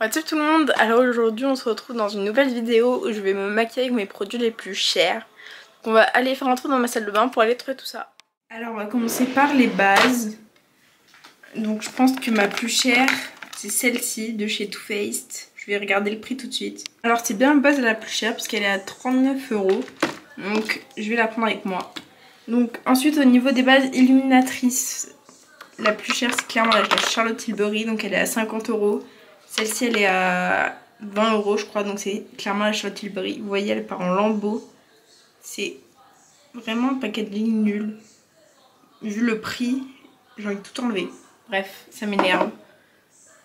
What's up tout le monde, alors aujourd'hui on se retrouve dans une nouvelle vidéo où je vais me maquiller avec mes produits les plus chers. Donc on va aller faire un tour dans ma salle de bain pour aller trouver tout ça. Alors on va commencer par les bases. Donc je pense que ma plus chère c'est celle-ci de chez Too Faced. Je vais regarder le prix tout de suite. Alors c'est bien la base la plus chère parce qu'elle est à 39 €. Donc je vais la prendre avec moi. Donc ensuite au niveau des bases illuminatrices, la plus chère c'est clairement la Charlotte Tilbury, donc elle est à 50 €. Celle-ci elle est à 20 € je crois, donc c'est clairement la Charlotte Tilbury. Vous voyez elle part en lambeaux. C'est vraiment un packaging nul. Vu le prix, j'ai envie de tout enlever. Bref, ça m'énerve.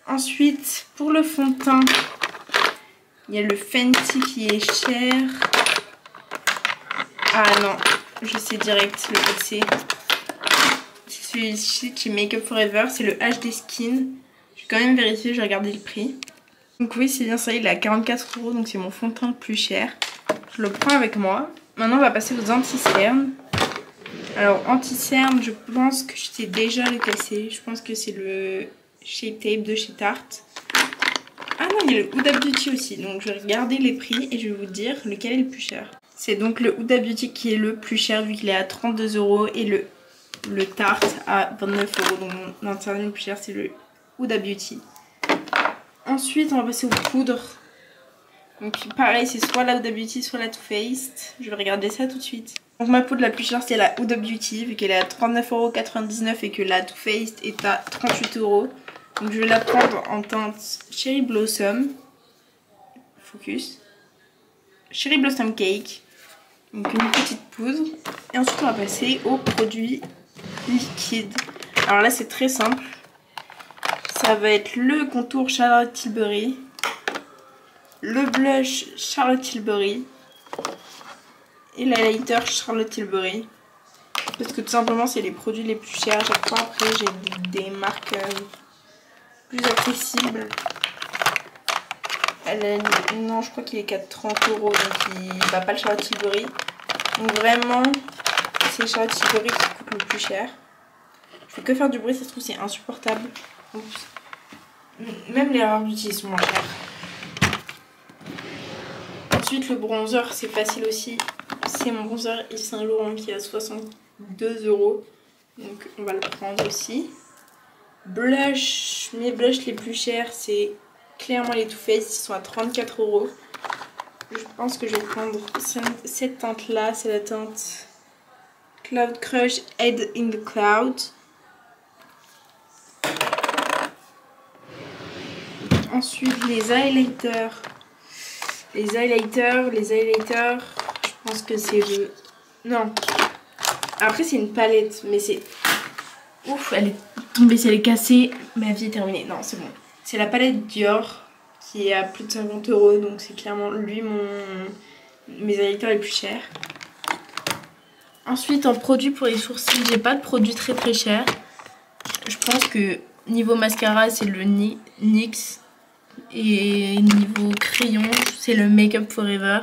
Ensuite, pour le fond de teint, il y a le Fenty qui est cher. Ah non, je sais direct lequel c'est. C'est celui-ci qui est Make Up For Ever, c'est le HD Skin. Je vais quand même vérifier, je vais regarder le prix. Donc oui, c'est bien ça, il est à 44 €, donc c'est mon fond de teint le plus cher. Je le prends avec moi. Maintenant, on va passer aux anti-cernes. Alors, anti-cernes, je pense que je sais déjà lequel c'est. Je pense que c'est le Shape Tape de chez Tarte. Ah non, il y a le Huda Beauty aussi. Donc, je vais regarder les prix et je vais vous dire lequel est le plus cher. C'est donc le Huda Beauty qui est le plus cher vu qu'il est à 32 € et le Tarte à 29 €. Donc, mon anti-cerne le plus cher, c'est le Huda Beauty. Ensuite, on va passer aux poudres. Donc pareil, c'est soit la Huda Beauty, soit la Too Faced. Je vais regarder ça tout de suite. Donc ma poudre la plus chère, c'est la Huda Beauty, vu qu'elle est à 39,99 € et que la Too Faced est à 38 €. Donc je vais la prendre en teinte Cherry Blossom. Focus. Cherry Blossom Cake. Donc une petite poudre. Et ensuite, on va passer aux produits liquides. Alors là, c'est très simple. Ça va être le contour Charlotte Tilbury, le blush Charlotte Tilbury et l'highlighter Charlotte Tilbury. Parce que tout simplement c'est les produits les plus chers. Chaque fois après j'ai des marques plus accessibles. Non, je crois qu'il est qu'à 30 €, donc il va pas le Charlotte Tilbury. Donc vraiment c'est Charlotte Tilbury qui coûte le plus cher. Je fais que faire du bruit, ça se trouve c'est insupportable. Oups. Même les Rare Beauty sont moins chers. Ensuite le bronzer c'est facile aussi. C'est mon bronzer Yves Saint Laurent qui est à 62 €. Donc on va le prendre aussi. Blush, mes blushs les plus chers c'est clairement les Too Faced, ils sont à 34 €. Je pense que je vais prendre cette teinte là, c'est la teinte Cloud Crush Head in the Cloud. Ensuite les highlighters. Les highlighters, je pense que c'est le... Non. Après c'est une palette, mais c'est... Ouf, elle est tombée, si elle est cassée, ma vie est terminée. Non, c'est bon. C'est la palette Dior, qui est à plus de 50 €, donc c'est clairement lui mes highlighters les plus chers. Ensuite, en produit pour les sourcils, j'ai pas de produit très très cher. Je pense que niveau mascara, c'est le NYX. Et niveau crayon, c'est le Make Up For Ever.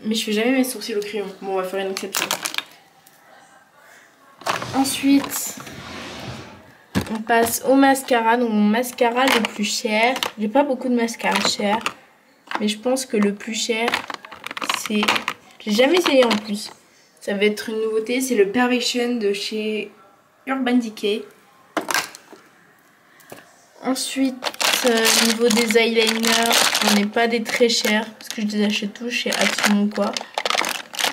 Mais je fais jamais mes sourcils au crayon. Bon, on va faire une exception. Ensuite, on passe au mascara. Donc mon mascara le plus cher. J'ai pas beaucoup de mascara cher. Mais je pense que le plus cher, c'est... J'ai jamais essayé en plus. Ça va être une nouveauté. C'est le Perfection de chez Urban Decay. Ensuite... Au niveau des eyeliners, on n'est pas des très chers parce que je les achète tous chez Action ou quoi.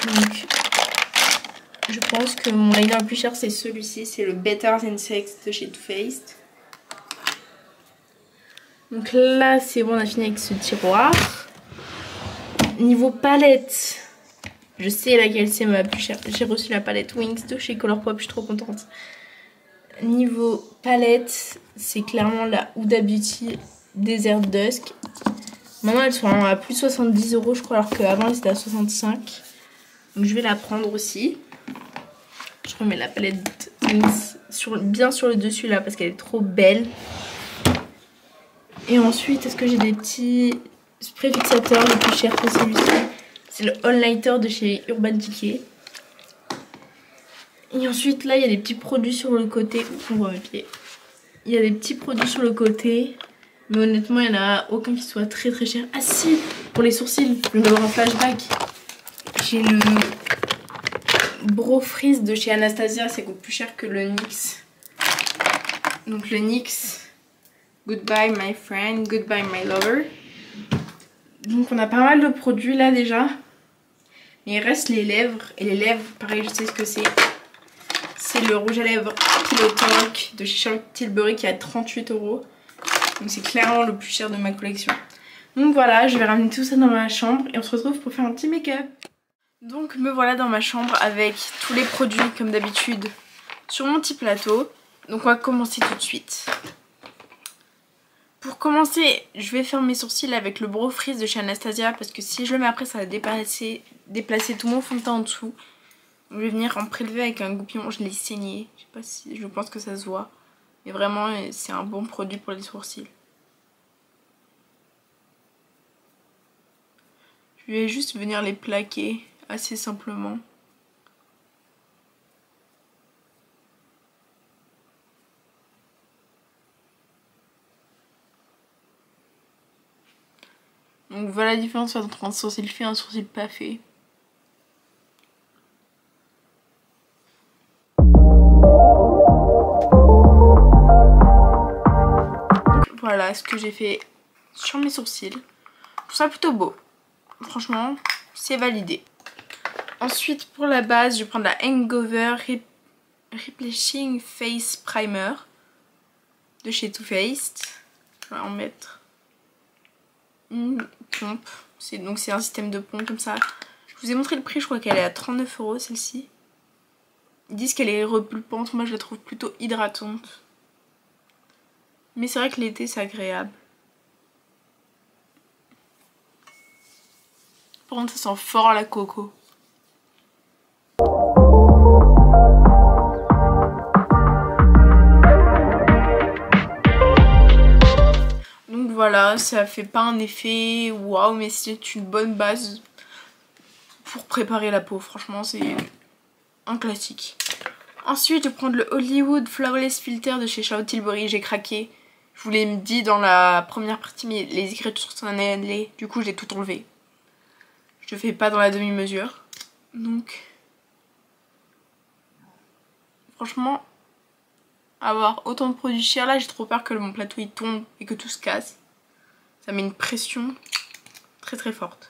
Donc je pense que mon liner le plus cher c'est celui-ci, c'est le Better Than Sex de chez Too Faced. Donc là c'est bon, on a fini avec ce tiroir. Niveau palette, je sais laquelle c'est ma plus chère. J'ai reçu la palette Wings de chez Colourpop, je suis trop contente. Niveau palette, c'est clairement la Huda Beauty Desert Dusk. Maintenant elles sont à plus de 70 € je crois, alors qu'avant elles étaient à 65 €. Donc je vais la prendre aussi. Je remets la palette bien sur le dessus là parce qu'elle est trop belle. Et ensuite, est-ce que j'ai des petits sprays fixateurs? Le plus cher que celui-ci, c'est le All Nighter de chez Urban Decay. Et ensuite là il y a des petits produits sur le côté. On voit mes pieds. Il y a des petits produits sur le côté. Mais honnêtement, il n'y en a aucun qui soit très très cher. Ah si, pour les sourcils, je viens d'avoir un flashback. J'ai le Brow Freeze de chez Anastasia, ça coûte plus cher que le NYX. Donc le NYX Goodbye My Friend, Goodbye My Lover. Donc on a pas mal de produits là déjà. Mais il reste les lèvres. Et les lèvres, pareil, je sais ce que c'est. C'est le rouge à lèvres Pillow Talk de chez Charlotte Tilbury qui est à 38 €. Donc c'est clairement le plus cher de ma collection. Donc voilà, je vais ramener tout ça dans ma chambre et on se retrouve pour faire un petit make-up. Donc me voilà dans ma chambre avec tous les produits comme d'habitude sur mon petit plateau. Donc on va commencer tout de suite. Pour commencer, je vais faire mes sourcils avec le Brow Freeze de chez Anastasia parce que si je le mets après ça va déplacer tout mon fond de teint en dessous. Je vais venir en prélever avec un goupillon, je l'ai saigné, je sais pas si, je pense que ça se voit. Mais vraiment c'est un bon produit pour les sourcils. Je vais juste venir les plaquer assez simplement. Donc voilà la différence entre un sourcil fait et un sourcil pas fait. Voilà ce que j'ai fait sur mes sourcils. Je trouve ça plutôt beau. Franchement, c'est validé. Ensuite, pour la base, je vais prendre la Hangover Replenishing Face Primer de chez Too Faced. Je vais en mettre une pompe. Donc c'est un système de pompe comme ça. Je vous ai montré le prix, je crois qu'elle est à 39 € celle-ci. Ils disent qu'elle est repulpante, moi je la trouve plutôt hydratante. Mais c'est vrai que l'été c'est agréable. Par contre ça sent fort la coco. Donc voilà, ça fait pas un effet waouh, mais c'est une bonne base pour préparer la peau. Franchement c'est un classique. Ensuite je vais prendre le Hollywood Flawless Filter de chez Charlotte Tilbury, j'ai craqué. Je vous l'ai dit dans la première partie, mais les écritures sont annulées, du coup j'ai tout enlevé. Je fais pas dans la demi-mesure. Donc franchement, avoir autant de produits chers là, j'ai trop peur que mon plateau il tombe et que tout se casse. Ça met une pression très très forte.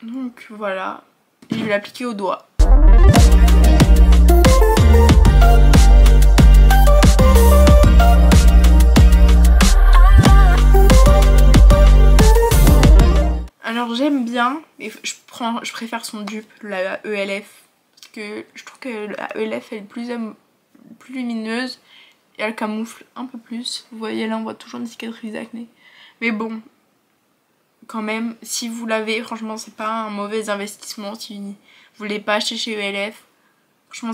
Donc voilà, je vais l'appliquer au doigt. Alors j'aime bien, mais je préfère son dupe, la ELF. Parce que je trouve que la ELF elle est plus lumineuse et elle camoufle un peu plus. Vous voyez là on voit toujours une cicatrice d'acné. Mais bon, quand même, si vous l'avez, franchement c'est pas un mauvais investissement si vous voulez pas acheter chez ELF. Franchement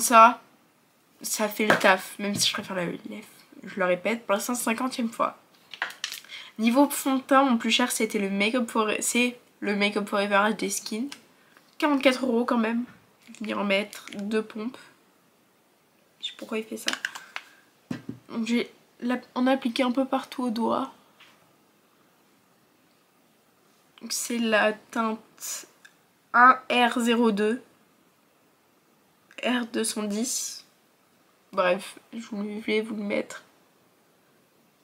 ça fait le taf, même si je préfère la ELF. Je le répète pour la 150e fois. Niveau fond de teint, mon plus cher c'était le Make-up Forever HD Skin. 44 € quand même. Je vais venir en mettre 2 pompes. Je sais pourquoi il fait ça. Donc j'ai en appliqué un peu partout au doigt. C'est la teinte 1R02. R210. Bref, je vais vous le mettre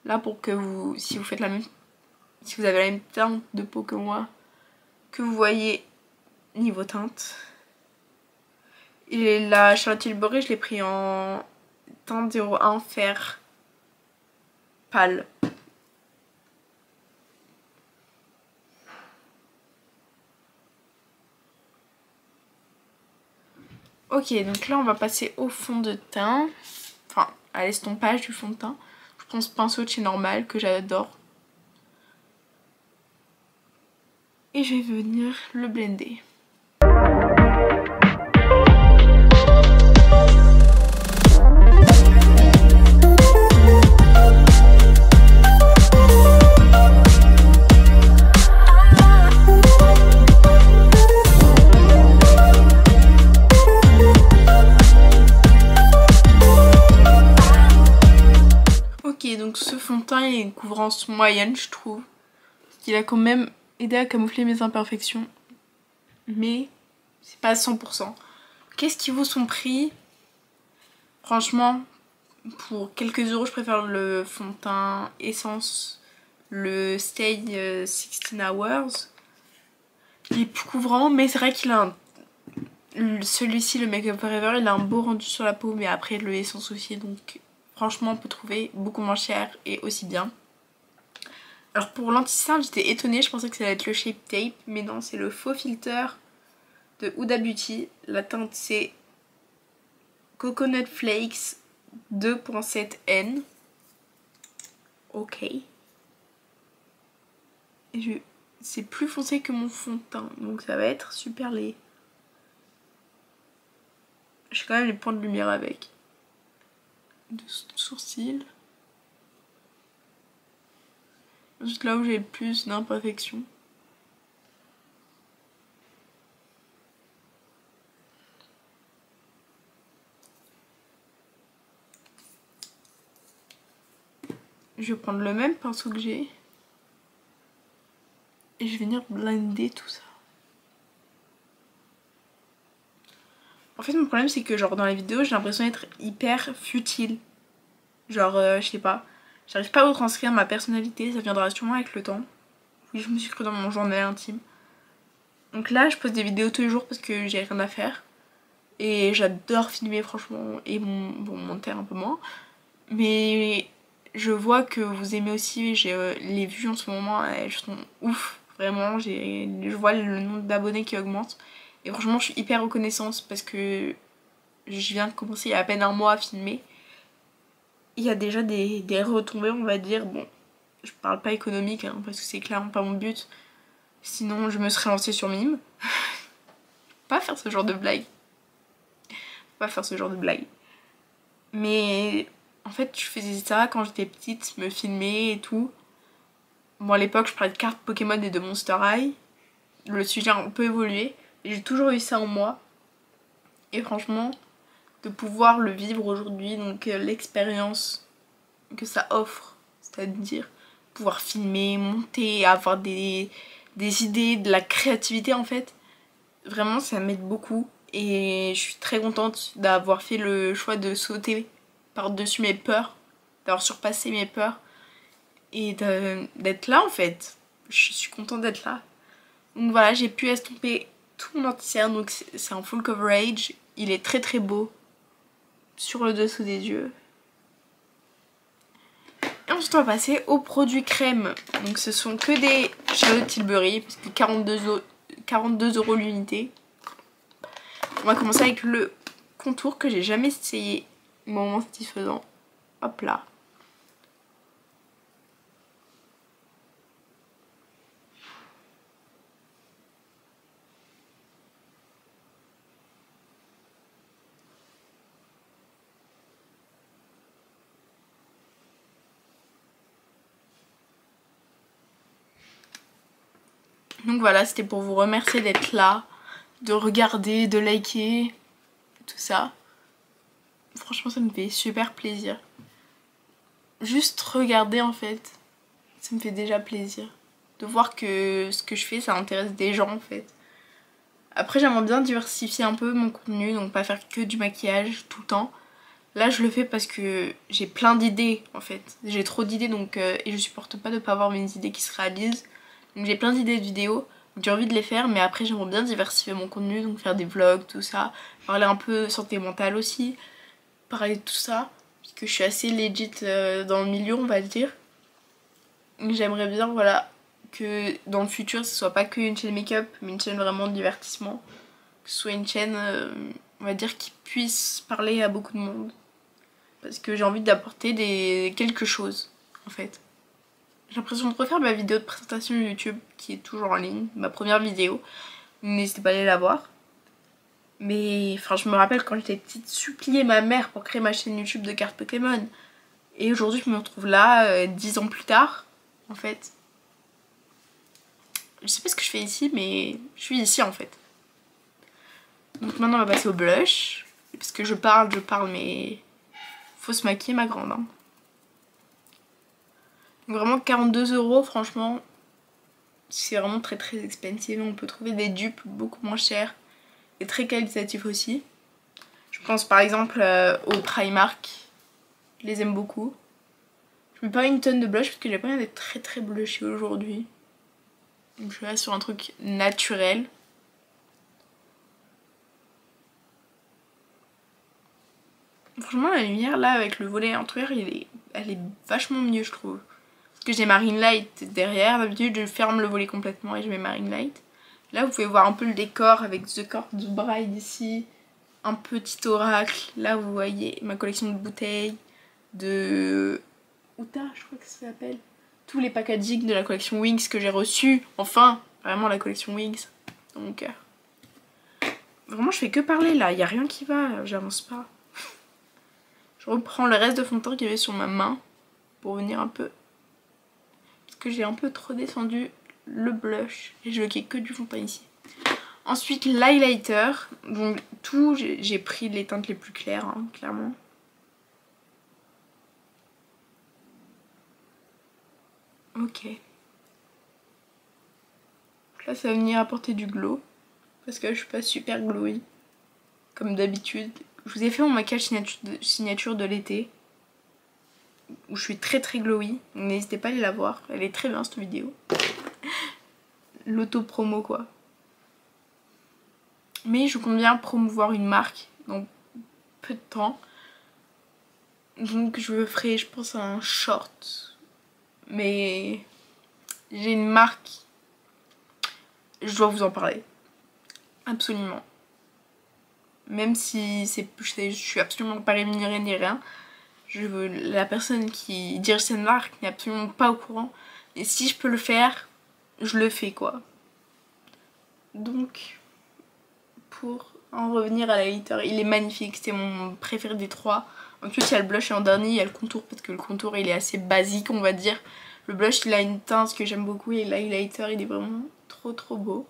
là pour que vous, si vous avez la même teinte de peau que moi, que vous voyez niveau teinte. Et la Charlotte Tilbury, je l'ai pris en teinte 01 fer pâle. Ok, donc là on va passer au fond de teint, enfin à l'estompage du fond de teint. Je prends ce pinceau de chez Normal que j'adore. Et je vais venir le blender. et une couvrance moyenne, je trouve. Il a quand même aidé à camoufler mes imperfections. Mais c'est pas à 100%. Qu'est-ce qui vaut son prix? Franchement, pour quelques euros, je préfère le fond de teint Essence, le Stay 16 Hours. Il est plus couvrant, mais c'est vrai qu'il a celui-ci, le Make Up For Ever, il a un beau rendu sur la peau, mais après le Essence aussi, donc franchement on peut trouver beaucoup moins cher et aussi bien. Alors pour l'anti-cerne, j'étais étonnée, je pensais que ça allait être le Shape Tape, mais non, c'est le faux filter de Huda Beauty. La teinte c'est Coconut Flakes 2.7N. Ok. Et c'est plus foncé que mon fond de teint, donc ça va être super laid. J'ai quand même les points de lumière avec. De sourcils. Juste là où j'ai le plus d'imperfections. Je vais prendre le même pinceau que j'ai. Et je vais venir blinder tout ça. En fait mon problème c'est que genre dans les vidéos j'ai l'impression d'être hyper futile. Genre je sais pas. J'arrive pas à retranscrire ma personnalité, ça viendra sûrement avec le temps. Oui, je me suis cru dans mon journal intime. Donc là je poste des vidéos tous les jours parce que j'ai rien à faire. Et j'adore filmer franchement et monter un peu moins. Mais je vois que vous aimez aussi, j'ai les vues en ce moment, elles sont ouf. Vraiment, je vois le nombre d'abonnés qui augmente. Et franchement je suis hyper reconnaissante parce que je viens de commencer il y a à peine un mois à filmer. Il y a déjà des retombées on va dire. Bon, je parle pas économique hein, parce que c'est clairement pas mon but. Sinon je me serais lancée sur Mime. Pas faire ce genre de blague. Pas faire ce genre de blague. Mais en fait je faisais ça quand j'étais petite, me filmer et tout. Bon à l'époque je parlais de cartes Pokémon et de Monster High. Le sujet a un peu évolué. J'ai toujours eu ça en moi. Et franchement, de pouvoir le vivre aujourd'hui, donc l'expérience que ça offre, c'est-à-dire pouvoir filmer, monter, avoir des idées, de la créativité en fait, vraiment ça m'aide beaucoup. Et je suis très contente d'avoir fait le choix de sauter par-dessus mes peurs, d'avoir surpassé mes peurs et d'être là en fait. Je suis contente d'être là. Donc voilà, j'ai pu estomper tout mon anti-cerne, donc c'est un full coverage. Il est très très beau sur le dessous des yeux. Et ensuite on va passer aux produits crème. Donc ce sont que des Charlotte Tilbury, parce que 42 € l'unité. On va commencer avec le contour que j'ai jamais essayé, moment satisfaisant. Hop là. Donc voilà, c'était pour vous remercier d'être là, de regarder, de liker, tout ça. Franchement ça me fait super plaisir. Juste regarder en fait, ça me fait déjà plaisir. De voir que ce que je fais ça intéresse des gens en fait. Après j'aimerais bien diversifier un peu mon contenu, donc pas faire que du maquillage tout le temps. Là je le fais parce que j'ai plein d'idées en fait. J'ai trop d'idées donc et je supporte pas de pas avoir mes idées qui se réalisent. Donc j'ai plein d'idées de vidéos, j'ai envie de les faire mais après j'aimerais bien diversifier mon contenu, donc faire des vlogs, tout ça. Parler un peu santé mentale aussi, parler de tout ça. Parce que je suis assez legit dans le milieu on va dire. J'aimerais bien voilà que dans le futur ce soit pas qu'une chaîne make-up mais une chaîne vraiment de divertissement. Que ce soit une chaîne on va dire qui puisse parler à beaucoup de monde. Parce que j'ai envie d'apporter quelque chose en fait. J'ai l'impression de refaire ma vidéo de présentation YouTube qui est toujours en ligne, ma première vidéo. N'hésitez pas à aller la voir. Mais enfin je me rappelle quand j'étais petite supplier ma mère pour créer ma chaîne YouTube de cartes Pokémon. Et aujourd'hui je me retrouve là 10 ans plus tard en fait. Je sais pas ce que je fais ici mais je suis ici en fait. Donc maintenant on va passer au blush. Parce que je parle mais faut se maquiller ma grande hein. Vraiment 42 € franchement. C'est vraiment très très expensive. On peut trouver des dupes beaucoup moins chers et très qualitatifs aussi. Je pense par exemple au Primark. Je les aime beaucoup. Je mets pas une tonne de blush parce que j'ai pas envie d'être très très blushée aujourd'hui. Donc je suis là sur un truc naturel. Franchement la lumière là avec le volet entrouvert elle est vachement mieux je trouve. Parce que j'ai ma ring light derrière, d'habitude je ferme le volet complètement et je mets ma ring light. Là vous pouvez voir un peu le décor avec The Corpse Bride ici. Un petit oracle. Là vous voyez ma collection de bouteilles. De... Outa je crois que ça s'appelle. Tous les packaging de la collection Wings que j'ai reçus. Enfin, vraiment la collection Wings. Dans mon cœur. Vraiment je fais que parler là, y a rien qui va, j'avance pas. Je reprends le reste de fond de teint qu'il y avait sur ma main. Pour venir un peu... Parce que j'ai un peu trop descendu le blush. Et je veux qu'il y ait que du fond de teint ici. Ensuite l'highlighter. Donc tout, j'ai pris les teintes les plus claires, hein, clairement. Ok. Là ça va venir apporter du glow. Parce que je suis pas super glowy. Comme d'habitude. Je vous ai fait mon maquillage signature de l'été. Où je suis très très glowy. N'hésitez pas à aller la voir. Elle est très bien cette vidéo. L'auto-promo quoi. Mais je compte bien promouvoir une marque dans peu de temps. Donc je ferai je pense un short. Mais j'ai une marque. Je dois vous en parler. Absolument. Même si je suis absolument pas rémunérée ni rien. La personne qui dirige cette marque n'est absolument pas au courant. Et si je peux le faire, je le fais quoi. Donc, pour en revenir à l'highlighter, il est magnifique. C'était mon préféré des trois. En plus, il y a le blush et en dernier, il y a le contour. Parce que le contour, il est assez basique, on va dire. Le blush, il a une teinte que j'aime beaucoup. Et l'highlighter, il est vraiment trop trop beau.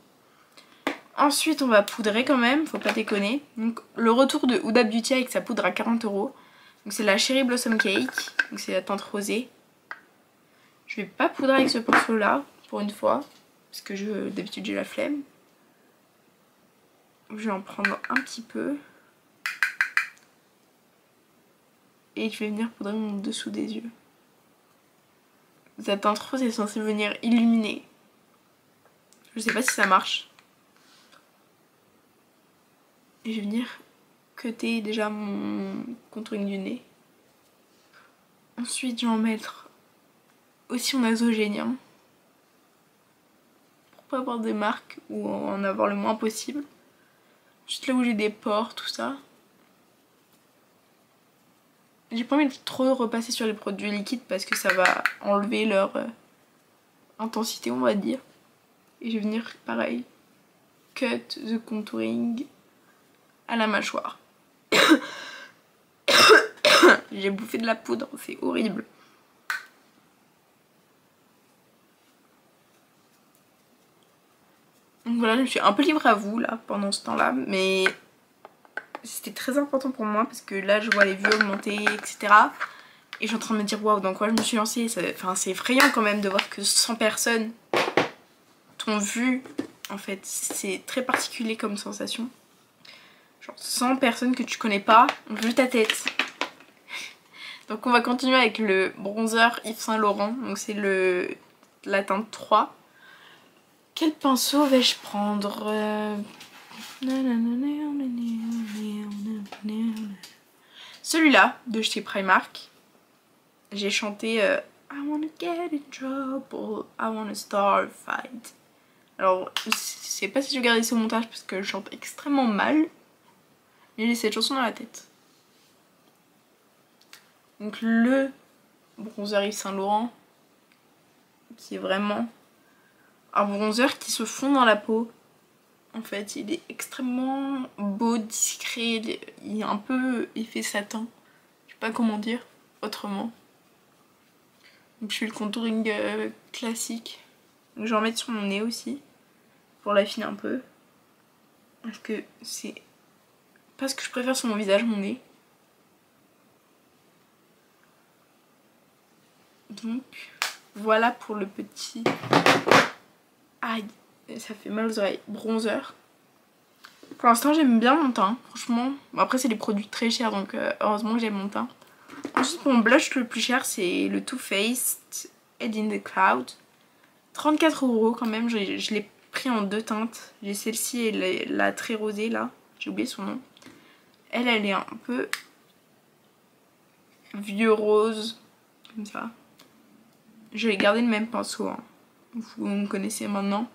Ensuite, on va poudrer quand même, faut pas déconner. Donc, le retour de Huda Beauty avec sa poudre à 40 €. Donc, c'est la Cherry Blossom Cake. Donc, c'est la teinte rosée. Je vais pas poudrer avec ce pinceau là, pour une fois. Parce que d'habitude, j'ai la flemme. Je vais en prendre un petit peu. Et je vais venir poudrer mon dessous des yeux. La teinte rose est censée venir illuminer. Je sais pas si ça marche. Et je vais venir cutter déjà mon contouring du nez. Ensuite, je vais en mettre aussi mon nasogénien. Pour pas avoir des marques ou en avoir le moins possible. Juste là où j'ai des pores, tout ça. J'ai pas envie de trop repasser sur les produits liquides parce que ça va enlever leur intensité, on va dire. Et je vais venir, pareil, cut the contouring à la mâchoire. J'ai bouffé de la poudre, c'est horrible. Donc voilà, je me suis un peu livrée à vous là pendant ce temps-là, mais c'était très important pour moi parce que là je vois les vues augmenter, etc. Et je suis en train de me dire waouh, dans quoi je me suis lancée. Enfin, c'est effrayant quand même de voir que 100 personnes t'ont vu. En fait, c'est très particulier comme sensation. Genre 100 personnes que tu connais pas ont vu ta tête. Donc on va continuer avec le bronzer Yves Saint Laurent. Donc c'est la teinte 3. Quel pinceau vais-je prendre? Celui-là de chez Primark. J'ai chanté I wanna get in trouble, I wanna start a fight. Alors je sais pas si je vais garder ce montage parce que je chante extrêmement mal. Mais j'ai cette chanson dans la tête. Donc le bronzer Yves Saint Laurent, qui est vraiment un bronzer qui se fond dans la peau. En fait, il est extrêmement beau, discret, il est un peu effet satin. Je sais pas comment dire autrement. Donc je fais le contouring classique. Donc je vais en mettre sur mon nez aussi, pour l'affiner un peu. Parce que c'est pas ce que je préfère sur mon visage, mon nez. Donc voilà pour le petit... Aïe, ça fait mal aux oreilles. Bronzer. Pour l'instant j'aime bien mon teint, franchement. Bon, après c'est des produits très chers donc heureusement que j'aime mon teint. Ensuite mon blush le plus cher c'est le Too Faced Head in the Cloud. 34 € quand même, je l'ai pris en 2 teintes. J'ai celle-ci et la très rosée là, j'ai oublié son nom. Elle est un peu vieux rose, comme ça. Je vais garder le même pinceau, hein. Vous me connaissez maintenant.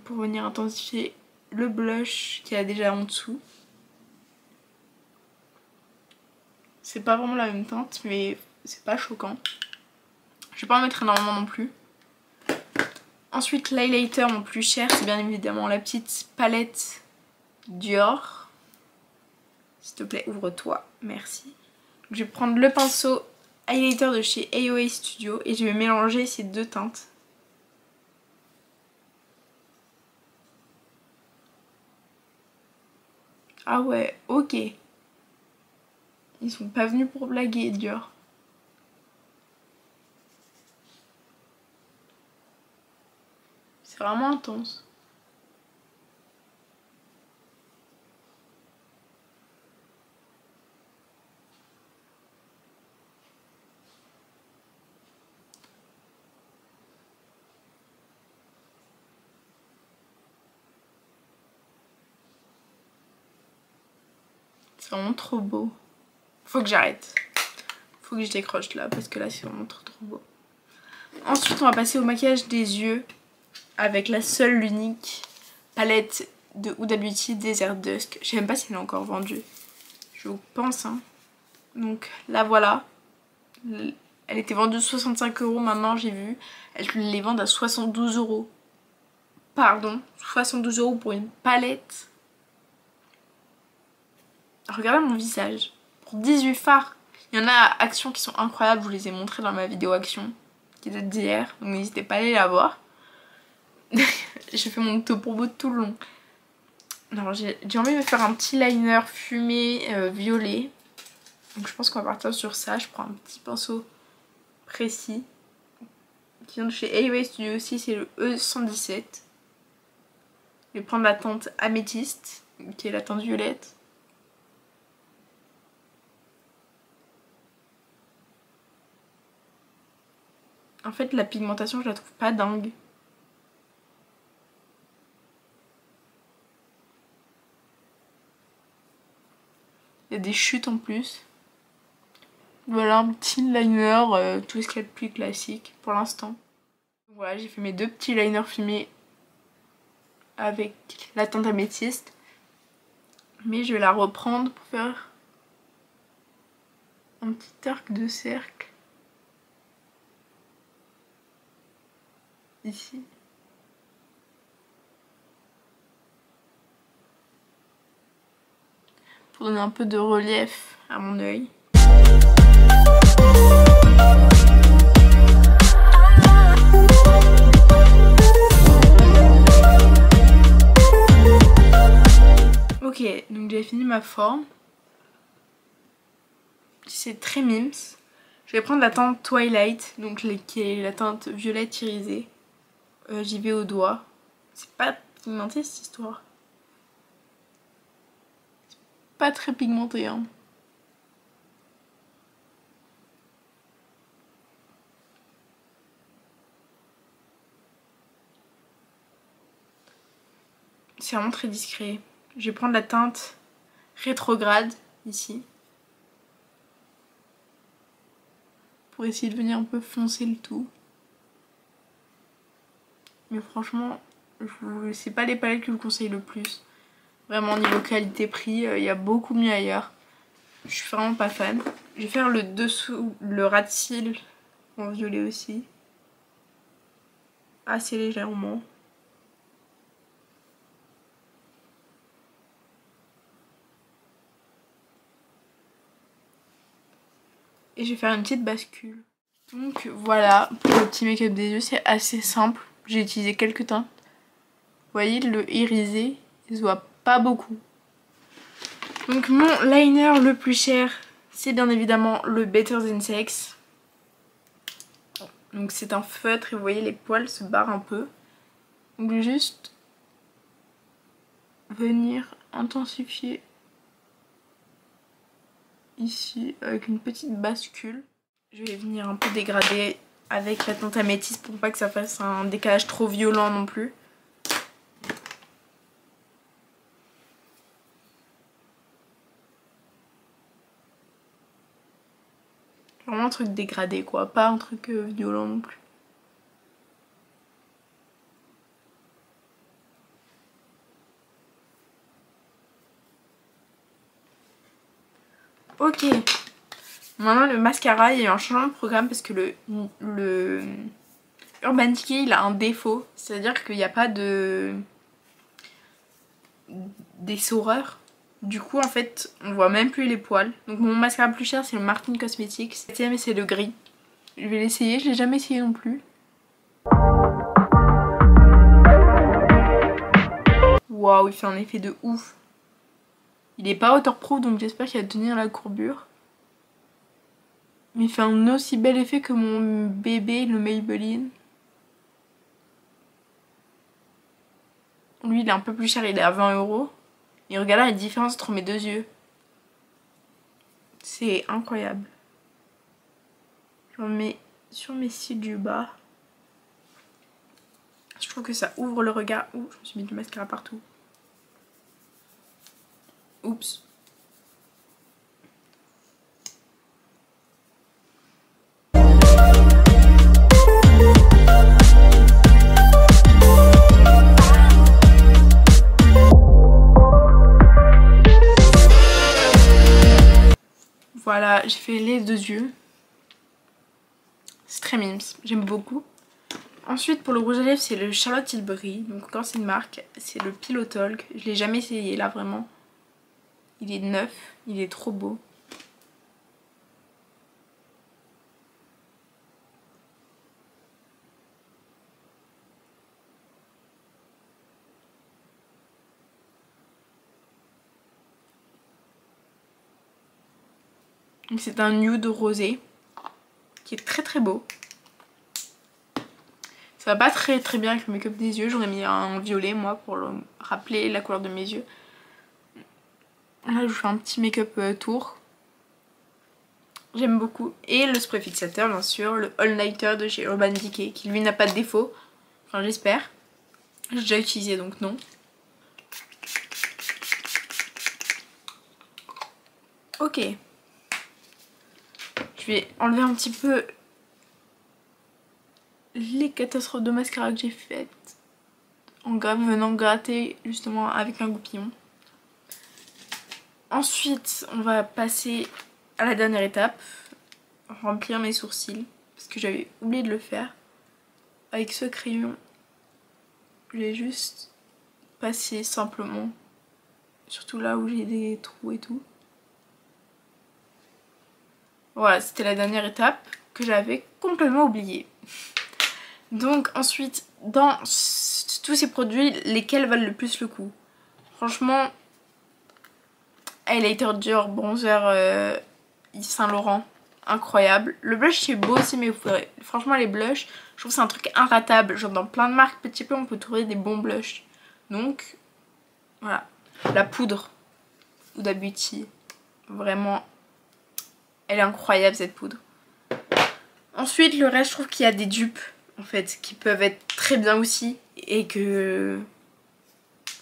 Pour venir intensifier le blush qu'il y a déjà en dessous. C'est pas vraiment la même teinte mais c'est pas choquant. Je vais pas en mettre énormément non plus. Ensuite l'highlighter mon plus cher c'est bien évidemment la petite palette Dior. S'il te plaît ouvre-toi, merci. Donc, je vais prendre le pinceau highlighter de chez AOA Studio et je vais mélanger ces 2 teintes. Ah ouais, ok. Ils sont pas venus pour blaguer, Dior. C'est vraiment intense. C'est vraiment trop beau. Faut que j'arrête. Faut que je décroche là parce que là c'est vraiment trop beau. Ensuite on va passer au maquillage des yeux avec la seule l'unique palette de Huda Beauty Desert Dusk. Je sais même pas si elle est encore vendue. Je pense hein. Donc là voilà. Elle était vendue 65 € maintenant j'ai vu. Elle les vend à 72 €. Pardon, 72 € pour une palette. Regardez mon visage. Pour 18 fards. Il y en a à Action qui sont incroyables. Je vous les ai montrés dans ma vidéo Action. Qui date d'hier. Donc n'hésitez pas à aller la voir. J'ai fait mon topo beau tout le long. Alors j'ai envie de me faire un petit liner fumé violet. Donc je pense qu'on va partir sur ça. Je prends un petit pinceau précis. Qui vient de chez AOA Studio aussi. C'est le E117. Je vais prendre la teinte améthyste. Qui est la teinte violette. En fait la pigmentation je la trouve pas dingue. Il y a des chutes en plus. Voilà un petit liner, tout ce qu'il y a de plus classique pour l'instant. Voilà j'ai fait mes 2 petits liners fumés avec la teinte améthyste. Mais je vais la reprendre pour faire un petit arc de cercle. Ici. Pour donner un peu de relief à mon œil. Ok, donc j'ai fini ma forme. C'est très mims. Je vais prendre la teinte Twilight, donc qui est la teinte violette irisée. J'y vais au doigt. C'est pas pigmenté cette histoire. C'est pas très pigmenté hein. C'est vraiment très discret. Je vais prendre la teinte rétrograde ici. Pour essayer de venir un peu foncer le tout. Mais franchement, c'est pas les palettes que je vous conseille le plus. Vraiment niveau qualité-prix, il y a beaucoup mieux ailleurs. Je suis vraiment pas fan. Je vais faire le dessous, le ras de cils en violet aussi. Assez légèrement. Et je vais faire une petite bascule. Donc voilà, pour le petit make-up des yeux, c'est assez simple. J'ai utilisé quelques teintes. Vous voyez, le irisé, il se voit pas beaucoup. Donc mon liner le plus cher, c'est bien évidemment le Better Than Sex. Donc c'est un feutre et vous voyez les poils se barrent un peu. Donc je vais juste venir intensifier ici avec une petite bascule. Je vais venir un peu dégrader avec la teinte améthyste pour pas que ça fasse un décalage trop violent non plus. Vraiment un truc dégradé quoi, pas un truc violent non plus. Ok, maintenant le mascara, il y a eu un changement de programme parce que le Urban Decay il a un défaut, c'est-à-dire qu'il n'y a pas d'essoreur. Du coup en fait on voit même plus les poils. Donc mon mascara le plus cher c'est le Martin Cosmetics, mais c'est le gris. Je vais l'essayer, je l'ai jamais essayé non plus. Waouh, il fait un effet de ouf. Il est pas waterproof donc j'espère qu'il va tenir la courbure. Mais il fait un aussi bel effet que mon bébé, le Maybelline. Lui il est un peu plus cher, il est à 20 €. Et regardez la différence entre mes deux yeux. C'est incroyable. Je le mets sur mes cils du bas. Je trouve que ça ouvre le regard. Ouh, je me suis mis du mascara partout. Oups. Voilà, j'ai fait les deux yeux. C'est très mimes, j'aime beaucoup. Ensuite pour le rouge à lèvres c'est le Charlotte Tilbury. Donc encore c'est une marque, c'est le Pillow Talk. Je l'ai jamais essayé là vraiment. Il est neuf, il est trop beau. C'est un nude rosé qui est très très beau. Ça va pas très bien avec le make-up des yeux. J'aurais mis un violet moi pour rappeler la couleur de mes yeux. Là je vous fais un petit make-up tour. J'aime beaucoup. Et le spray fixateur bien sûr, le All Nighter de chez Urban Decay qui lui n'a pas de défaut. Enfin j'espère. J'ai déjà utilisé donc non. Ok. Je vais enlever un petit peu les catastrophes de mascara que j'ai faites en venant gratter justement avec un goupillon. Ensuite on va passer à la dernière étape, remplir mes sourcils parce que j'avais oublié de le faire. Avec ce crayon je vais juste passer simplement, surtout là où j'ai des trous et tout. Voilà, c'était la dernière étape que j'avais complètement oubliée. Donc ensuite, dans tous ces produits, lesquels valent le plus le coup? Franchement, highlighter dur, bronzer Yves Saint Laurent, incroyable. Le blush c'est beau aussi, mais franchement les blushs, je trouve que c'est un truc inratable. Genre dans plein de marques petit peu on peut trouver des bons blushs. Donc voilà, la poudre Huda Beauty, vraiment elle est incroyable cette poudre. Ensuite le reste je trouve qu'il y a des dupes en fait qui peuvent être très bien aussi et que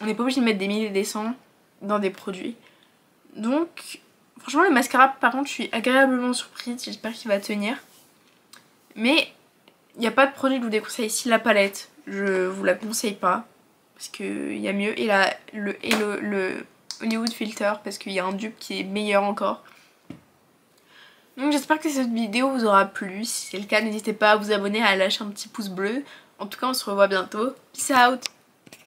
on n'est pas obligé de mettre des milliers et des cents dans des produits. Donc franchement le mascara par contre je suis agréablement surprise, j'espère qu'il va tenir. Mais il n'y a pas de produit que je vous déconseille ici. La palette je vous la conseille pas parce qu'il y a mieux, et le Hollywood Filter parce qu'il y a un dupe qui est meilleur encore. Donc j'espère que cette vidéo vous aura plu. Si c'est le cas n'hésitez pas à vous abonner, à lâcher un petit pouce bleu. En tout cas on se revoit bientôt. Peace out.